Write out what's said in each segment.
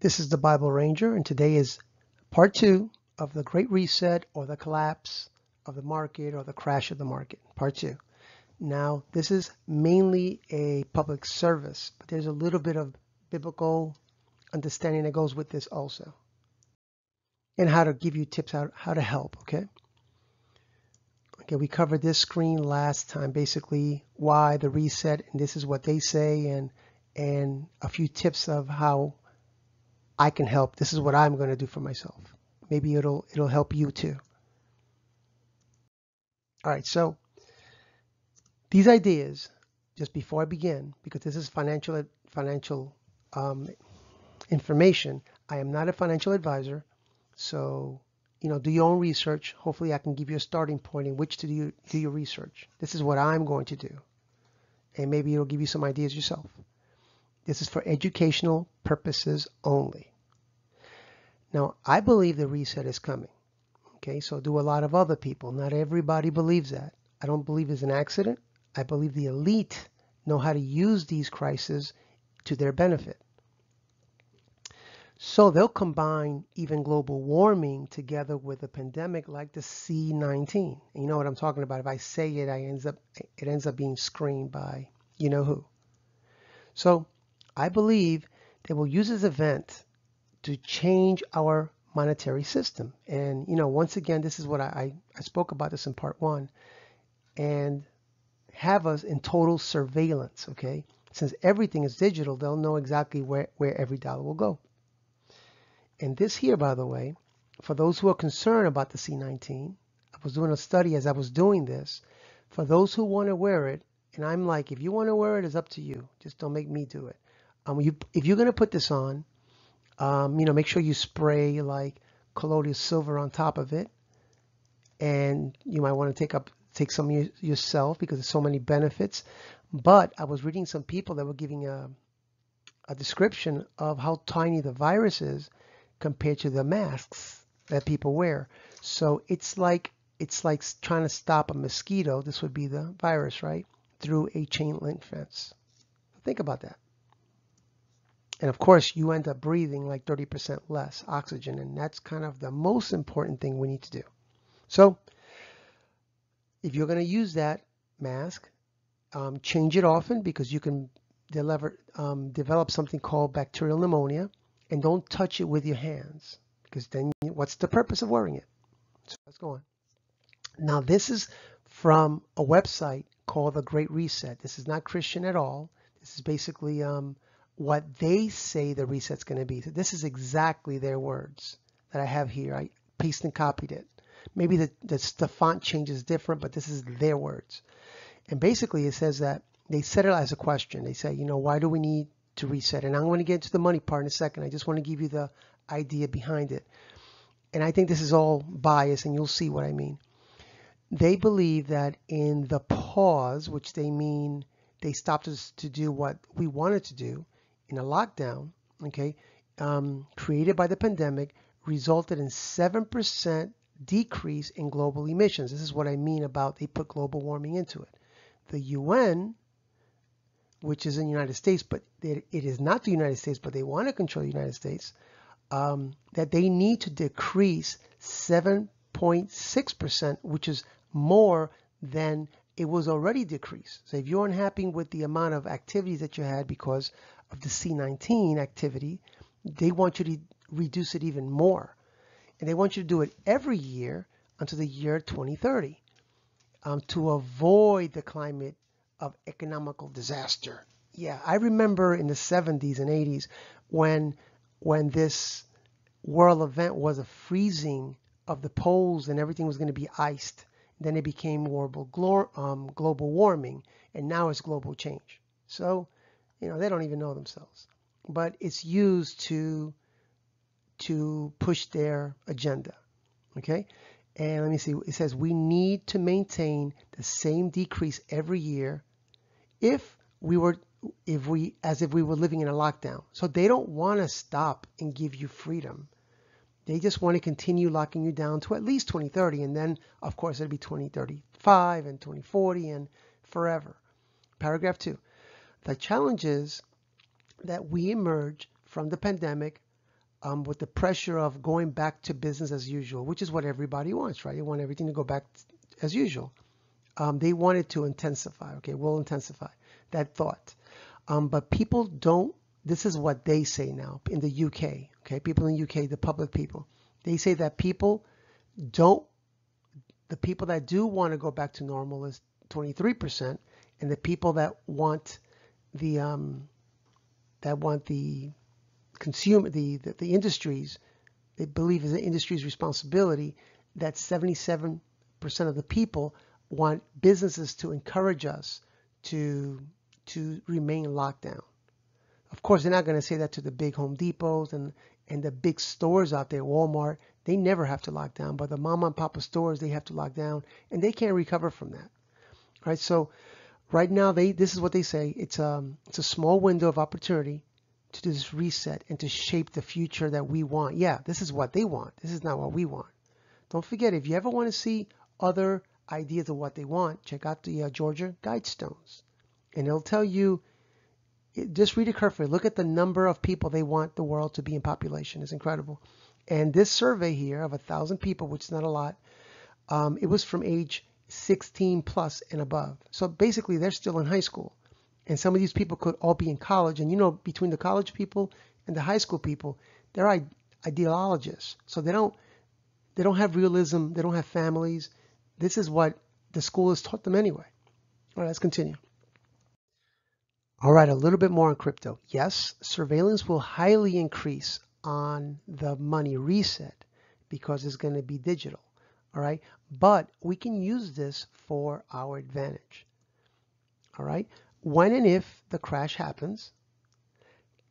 This is the Bible Ranger, and today is part 2 of the Great Reset or the collapse of the market or the crash of the market, part 2. Now, this is mainly a public service, but there's a little bit of biblical understanding that goes with this also, and how to give you tips how to help, okay? Okay, we covered this screen last time, basically why the reset, and this is what they say, and a few tips of how I can help. This is what I'm going to do for myself. Maybe it'll help you too. All right, so these ideas, just before I begin, because this is financial information, I am not a financial advisor, so do your own research. Hopefully I can give you a starting point in which to do your research. This is what I'm going to do, and maybe it'll give you some ideas yourself. This is for educational purposes only. Now, I believe the reset is coming. Okay, so do a lot of other people. Not everybody believes that. I don't believe it's an accident. I believe the elite know how to use these crises to their benefit. So they'll combine even global warming together with a pandemic like the C-19. And you know what I'm talking about. If I say it, it ends up being screened by you know who. So I believe they will use this event to change our monetary system. And once again, this is what I spoke about this in part 1, and have us in total surveillance. Okay, since everything is digital, they'll know exactly where every dollar will go. And this here, by the way, for those who are concerned about the C-19, I was doing a study as I was doing this. For those who want to wear it, and I'm like, if you want to wear it, it's up to you. Just don't make me do it. If you're going to put this on, make sure you spray like colloidal silver on top of it, and you might want to take some yourself because there's so many benefits. But I was reading some people that were giving a description of how tiny the virus is compared to the masks that people wear. So it's like trying to stop a mosquito. This would be the virus, right? Through a chain link fence. Think about that. And of course, you end up breathing like 30% less oxygen, and that's kind of the most important thing we need to do. So if you're going to use that mask, change it often, because you can develop something called bacterial pneumonia, and don't touch it with your hands, because then what's the purpose of wearing it? So let's go on. Now, this is from a website called The Great Reset. This is not Christian at all. This is basically what they say the reset's going to be. So this is exactly their words that I have here. I pasted and copied it. Maybe the font changes different, but this is their words. And basically it says that they set it as a question. They say, why do we need to reset? And I'm going to get to the money part in a second. I just want to give you the idea behind it. And I think this is all biased, and you'll see what I mean. They believe that in the pause, which they mean they stopped us to do what we wanted to do, in a lockdown, okay, created by the pandemic, resulted in 7% decrease in global emissions. This is what I mean about they put global warming into it. The UN, which is in the United States, but it is not the United States, but they want to control the United States, that they need to decrease 7.6%, which is more than it was already decreased. So if you're unhappy with the amount of activities that you had because of the C-19 activity, they want you to reduce it even more. And they want you to do it every year until the year 2030 to avoid the climate of economical disaster. Yeah, I remember in the 70s and 80s when this world event was a freezing of the poles and everything was going to be iced. Then it became global warming, and now it's global change. So, they don't even know themselves. But it's used to push their agenda, okay? And let me see, it says we need to maintain the same decrease every year as if we were living in a lockdown. So they don't want to stop and give you freedom. They just want to continue locking you down to at least 2030, and then of course it'll be 2035 and 2040 and forever. Paragraph 2. The challenge is that we emerge from the pandemic with the pressure of going back to business as usual, which is what everybody wants, right? They want everything to go back as usual. They want it to intensify. Okay, we'll intensify that thought. But people don't, this is what they say now in the UK, okay? People in the UK, the public people, they say that people don't, the people that do want to go back to normal is 23%, and the people that want the consumer, the industries, they believe is the industry's responsibility, that 77% of the people want businesses to encourage us to remain locked down. Of course, they're not going to say that to the big Home Depots and the big stores out there, Walmart. They never have to lock down, but the mom and papa stores, they have to lock down, and they can't recover from that. All right, so right now, this is what they say. It's a small window of opportunity to do this reset and to shape the future that we want. Yeah, this is what they want. This is not what we want. Don't forget, if you ever want to see other ideas of what they want, check out the Georgia Guidestones, and it'll tell you. Just read it carefully. Look at the number of people they want the world to be in population. It's incredible. And this survey here of 1,000 people, which is not a lot, it was from age 16 plus and above. So basically, they're still in high school. And some of these people could all be in college. And you know, between the college people and the high school people, they're ideologists. So they don't have realism. They don't have families. This is what the school has taught them anyway. All right, let's continue. All right, a little bit more on crypto. Yes, surveillance will highly increase on the money reset because it's going to be digital. All right, but we can use this for our advantage. All right, when and if the crash happens,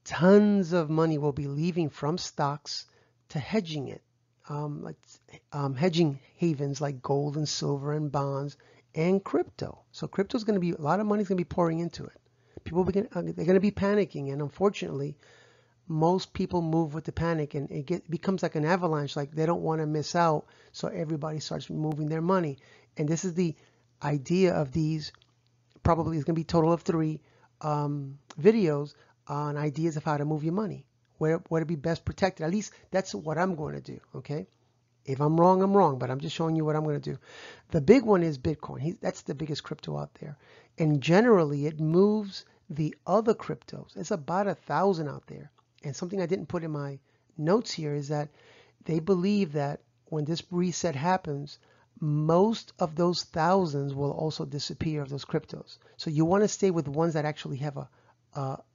tons of money will be leaving from stocks to hedging it, hedging havens like gold and silver and bonds and crypto. So crypto is going to be, a lot of money is going to be pouring into it. People they're going to be panicking, and unfortunately, most people move with the panic, and it becomes like an avalanche. Like they don't want to miss out, so everybody starts moving their money. And this is the idea of these. Probably it's going to be a total of 3 videos on ideas of how to move your money, where to be best protected. At least that's what I'm going to do. Okay. If I'm wrong, I'm wrong, but I'm just showing you what I'm going to do. The big one is Bitcoin. That's the biggest crypto out there. And generally, it moves the other cryptos. It's about 1,000 out there. And something I didn't put in my notes here is that they believe that when this reset happens, most of those thousands will also disappear of those cryptos. So you want to stay with ones that actually have a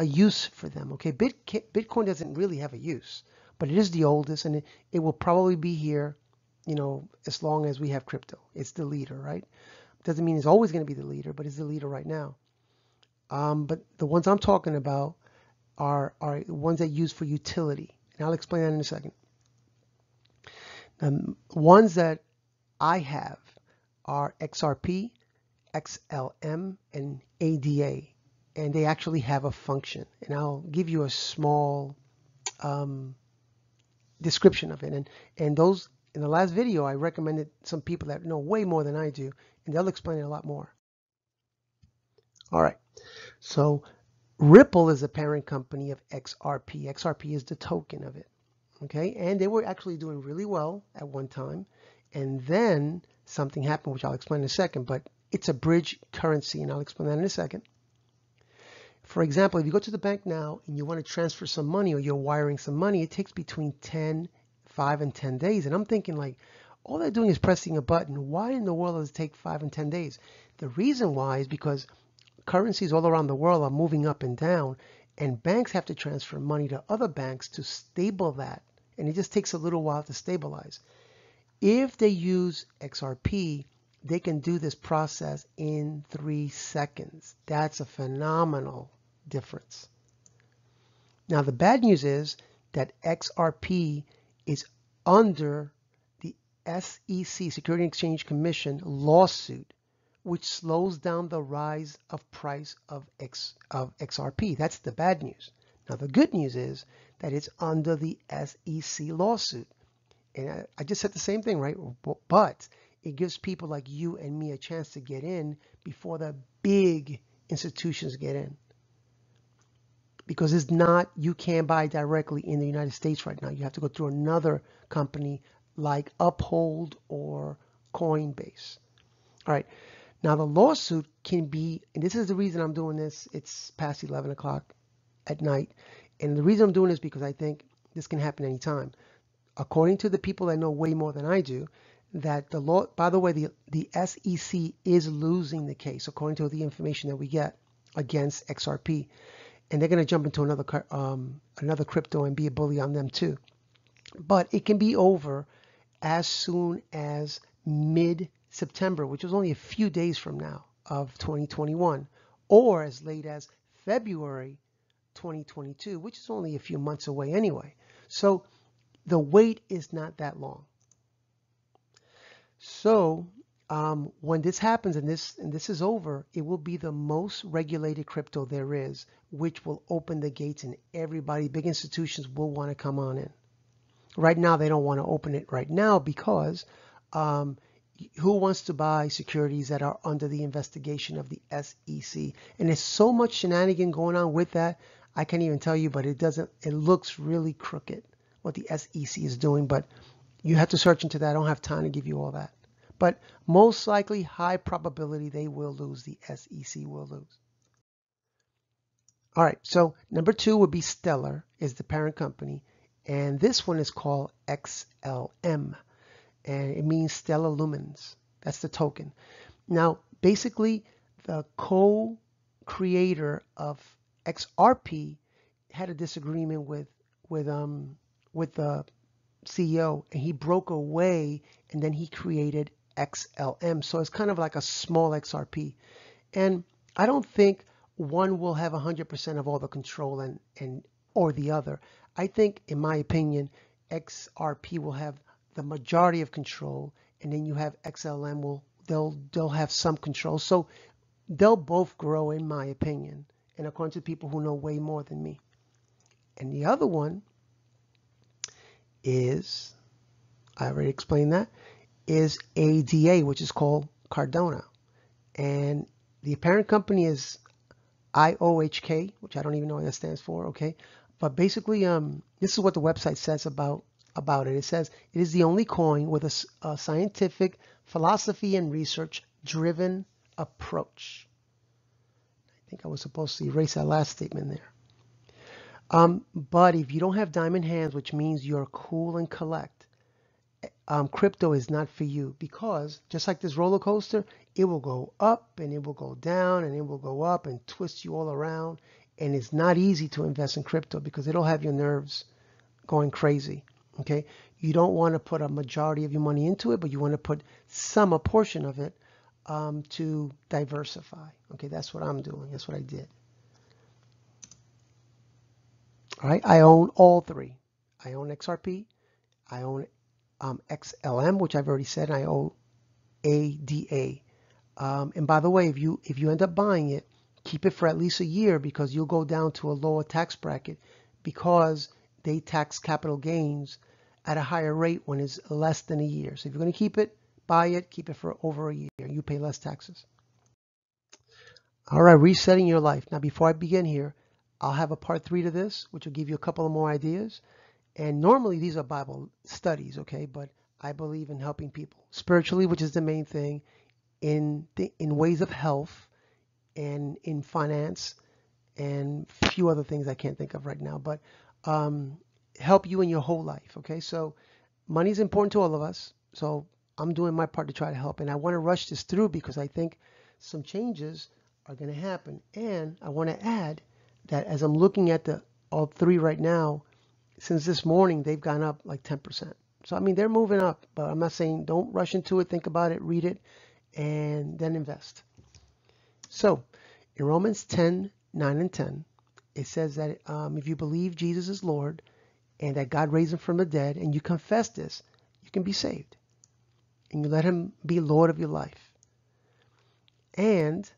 use for them. Okay, Bitcoin doesn't really have a use, but it is the oldest, and it will probably be here, you know, as long as we have crypto. It's the leader, right? Doesn't mean it's always going to be the leader, but it's the leader right now. But the ones I'm talking about are ones that use for utility, and I'll explain that in a second. Ones that I have are XRP, XLM, and ADA, and they actually have a function. And I'll give you a small description of it. And those, in the last video, I recommended some people that know way more than I do, and they'll explain it a lot more. All right, so Ripple is the parent company of XRP. XRP is the token of it. Okay, and they were actually doing really well at one time, and then something happened, which I'll explain in a second, but it's a bridge currency, and I'll explain that in a second. For example, if you go to the bank now and you want to transfer some money, or you're wiring some money, it takes between 5 and 10 days. And I'm thinking, like, all they're doing is pressing a button. Why in the world does it take 5 and 10 days? The reason why is because currencies all around the world are moving up and down, and banks have to transfer money to other banks to stable that. And it just takes a little while to stabilize. If they use XRP, they can do this process in 3 seconds. That's a phenomenal difference. Now, the bad news is that XRP is under the SEC, Security and Exchange Commission lawsuit, which slows down the rise of price of XRP. That's the bad news. Now, the good news is that it's under the SEC lawsuit. And I just said the same thing, right? But it gives people like you and me a chance to get in before the big institutions get in. because it's not, you can't buy directly in the United States right now. You have to go through another company like Uphold or Coinbase. All right. Now the lawsuit can be, and this is the reason I'm doing this. It's past 11 o'clock at night. And the reason I'm doing this is because I think this can happen anytime. According to the people that know way more than I do, that the law, by the way, the SEC is losing the case, according to the information that we get, against XRP. And they're going to jump into another crypto and be a bully on them too. But it can be over as soon as mid-September, which is only a few days from now of 2021, or as late as February 2022, which is only a few months away anyway. So the wait is not that long. So when this happens and this is over, it will be the most regulated crypto there is, which will open the gates and everybody, big institutions, will want to come on in. Right now, they don't want to open it right now because who wants to buy securities that are under the investigation of the SEC? And there's so much shenanigan going on with that. I can't even tell you, but it looks really crooked what the SEC is doing, but you have to search into that. I don't have time to give you all that. But most likely, high probability, they will lose. The SEC will lose. All right, so number 2 would be Stellar, is the parent company. And this one is called XLM. And it means stellar lumens. That's the token. Now, basically, the co-creator of XRP had a disagreement with the CEO, and he broke away, and then he created XLM. So it's kind of like a small XRP. And I don't think one will have 100% of all the control or the other. I think, in my opinion, XRP will have the majority of control, and then you have XLM they'll have some control. So they'll both grow, in my opinion, and according to people who know way more than me. And the other one is, I already explained that, is ADA, which is called Cardano. And the parent company is IOHK, which I don't even know what that stands for, okay? But basically, this is what the website says about it. It says, it is the only coin with a scientific philosophy and research-driven approach. I think I was supposed to erase that last statement there. But if you don't have diamond hands, which means you're cool and collect, crypto is not for you, because just like this roller coaster, it will go up and it will go down and it will go up and twist you all around. And it's not easy to invest in crypto because it'll have your nerves going crazy. Okay, you don't want to put a majority of your money into it, but you want to put a portion of it to diversify. Okay, that's what I'm doing. That's what I did. All right, I own all three. I own XRP. I own XLM, which I've already said. And I own ADA. And by the way, if you end up buying it, keep it for at least a year, because you'll go down to a lower tax bracket, because they tax capital gains at a higher rate when it's less than a year. So if you're going to keep it, buy it, keep it for over a year. You pay less taxes. All right, resetting your life. Now, before I begin here, I'll have a part 3 to this, which will give you a couple of more ideas. And normally these are Bible studies, okay? But I believe in helping people spiritually, which is the main thing, in ways of health, and in finance, and a few other things I can't think of right now, but help you in your whole life, okay? So money is important to all of us, so I'm doing my part to try to help, and I want to rush this through because I think some changes are going to happen. And I want to add that as I'm looking at all three right now, since this morning, they've gone up like 10%. So, I mean, they're moving up, but I'm not saying don't rush into it, think about it, read it, and then invest. So in Romans 10:9 and 10, it says that if you believe Jesus is Lord and that God raised him from the dead, and you confess this, you can be saved. And you let him be Lord of your life. And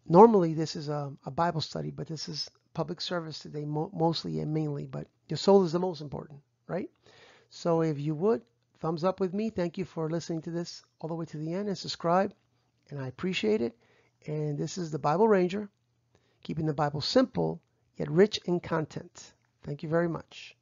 normally this is a Bible study, but this is public service today, mostly and mainly, but your soul is the most important, right? So if you would, thumbs up with me. Thank you for listening to this all the way to the end, and subscribe, and I appreciate it. And this is the Bible Ranger, keeping the Bible simple, Get rich in content. Thank you very much.